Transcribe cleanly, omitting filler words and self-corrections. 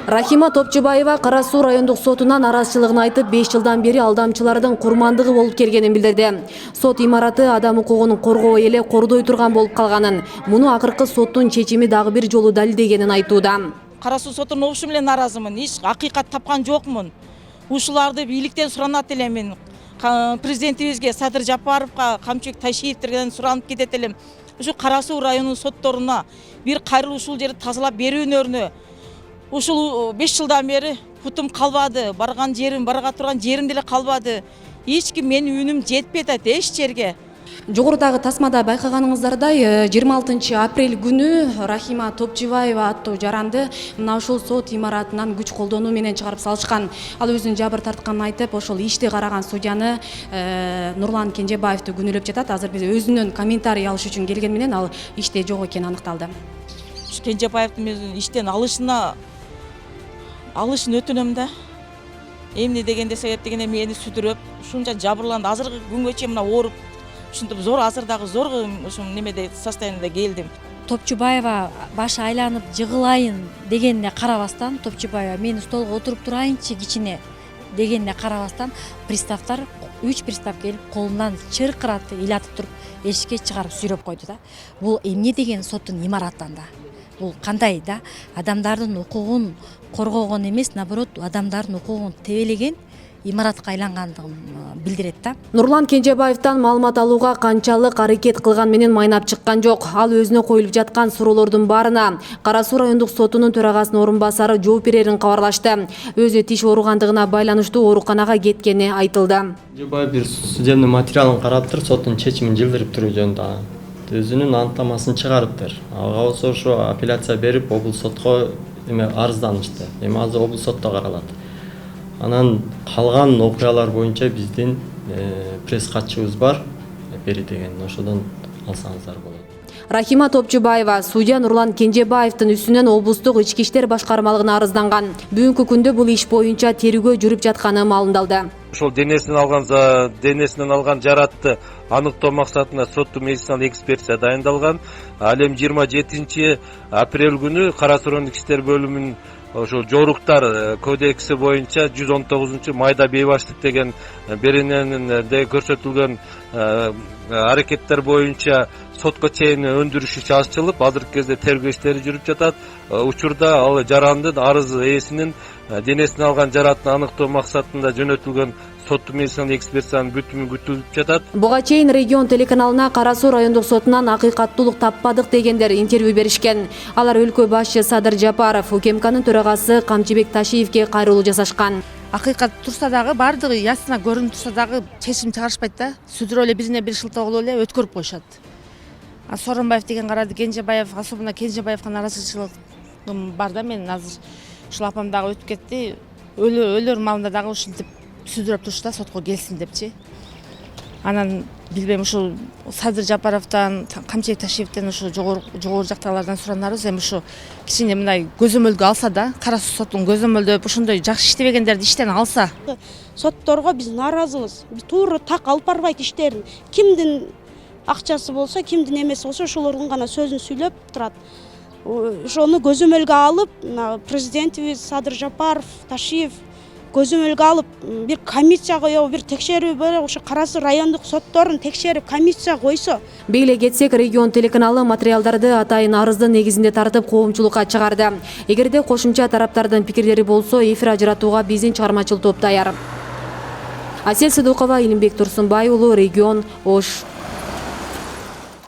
Рахима Топчубаева Кара Суу райондук сотунан нараазычылыгын айтып, 5 жылдан бери алдамчылардын курмандыгы болуп келгенин билдирди. Сот имараты адам укугун коргоо эле кордой турган болуп калганын, муну акыркы соттун чечими дагы бир жолу далилдегенин айтууда. Кара Суу сотунун обушу менен нааразымын. Эч акыйкат тапкан жокмун. Ушуларды бийликтен суранат элем. Президентибизге Садыр Жапаровго, Камчыбек Ташиевтерден суранып кетет элем. Ушу Кара Суу районунун сотторуна бир кайрылуу ушул жерди тазалап берүүнөрүнө ушул 5 жылдан бери путум калбады, барган жерим, барга турган жерим деле калбады. Эч ким менин үнүм жетпейт атат эч жерге. Жогорудагы тасмада байкаганыңыздардай 26 апрель күнү Рахима Топчубаева аттуу жаранды мына ушул сот имаратынан күч колдонуу менен чыгарып салышкан. Ал өзүнүн жабыр тартканын айтып, ошол ишти караган судьяны Нурлан Кенжебаевди күнөөлөп жатат. Азыр биз өзүнүн комментарий алыш үчүн келген менен ал иште жок экени аныкталды. Кенжебаевдин иштен алышын өтүнөм да. Эмне дегенде себептегенде мени сүдүрөп, ушунча жабырланды. Азыркы күнгө чейин мына ооруп, ушинтип зор азырдагы зор ушул немеде состояниеде келдим. Топчубаева башы айланып жыгылайын дегенине карабастан, Топчубаева мени столго отуруп турайынчы кичине дегенине карабастан, приставтар 3 пристав келип колунан чыркыратты ыйлатып туруп эшикке чыгарып сүйрөп койду да. Бул эмне деген соттун имаратында? Бул кандай да? Адамдардын укугун коргогон эмес, наоборот, адамдардын укугун тебелеген имаратка айлангандыгын билдирет да. Нурлан Кенжебаевтан маалымат алууга канчалык аракет кылган менен майнап чыккан жок. Ал өзүнө коюлуп жаткан суроолордун баарына Кара Суу райондук сотунун төрагасынын орун басары жооп берерин кабарлашты. Өзү тиш ооругандыгына байланыштуу ооруканага кеткени айтылды. Кенжебаев бир судебный материалын караптыр, соттун чечимин жылдырып туруу жөнүндө өзүнүн анықтамасын чыгарыптыр. Ага болсо ошо апелляция берип облус сотко арызданышты. Эми азыр облус сотто каралат. Анан калган окуялар боюнча биздин пресс катчыбыз бар, бери деген, ошодон алсаңыздар болот. Рахима Топчубаева судья Нурлан Кенжебаевдин үстүнөн облустук ички иштер башкармалыгына арызданган. Бүгүнкү күндө бул иш боюнча терүүгө жүрүп жатканы маалымдалды. Ошол денесинен алган жаратты аныктоо максатында соттуу медициналык экспертиза дайындалган. Ал эми 27 апрель күнү Кара Суу райондук иштер бөлүмүнүн ошол жоруктар кодекси боюнча 119 майда бейбаштык деген берененде көрсөтүлгөн аракеттер боюнча сотко чейин өндүрүш иши ачылып, азыркы кезде тергөө иштери жүрүп жатат. Учурда ал жарандын арыз ээсинин денесинен алган жараттын аныктоо максатында жөнөтүлгөн соттуу медициналык экспертизанын бүтүмү күтүлүп жатат. Буга чейин регион телеканалына Кара Суу райондук сотунан акыйкаттуулук таппадык дегендер интервью беришкен. Алар өлкө башчы Садыр Жапаров, УКМКнын төрагасы Камчыбек Ташиевге кайрылуу жасашкан. Акыйкат турса дагы бардыгы ясына көрүнүп турса дагы чечим чыгарышпайт да. Сүдүрүп эле бирине бири шылтоо эле өткөрүп коюшат. Сооронбаев деген карады, Кенжебаев, особенно Кенжебаевга нараазычылыгым бар да, мен азыр ушул апам дагы өтүп кетти. Өлөр маалында дагы ушинтип сүдүрөп турчу да, сотко келсин депчи. Анан билбейм, ушул Садыр Жапаровдон, Камчыбек Ташиевден, ушу жогору жактагылардан суранарбыз. Эми ушу кичине мындай көзөмөлгө алса да, Кара Суу сотун көзөмөлдөп, ошондой жакшы иштебегендерди иштен алса. Сотторго биз нааразыбыз. Туура так алып барбайт иштерин. Кимдин акчасы болсо, кимдин эмеси болсо, ошолордун гана сөзүн сүйлөп турат. Ошону көзөмөлгө алып, президентибиз Садыр Жапаров, Ташиев көзөмөлгө алып, бир комиссия коёбу, бир текшерүү берип, ошо Кара Суу райондук сотторун текшерип, комиссия койсо. Бейле кетсек, регион телеканалы материалдарды атайын арыздын негизинде тартып коомчулукка чыгарды. Эгерде кошумча тараптардын пикирлери болсо, эфир ажыратууга биздин чыгармачыл топ даяр. Асель Сыдыкова, Илимбек Турсунбай уулу, Регион, Ош.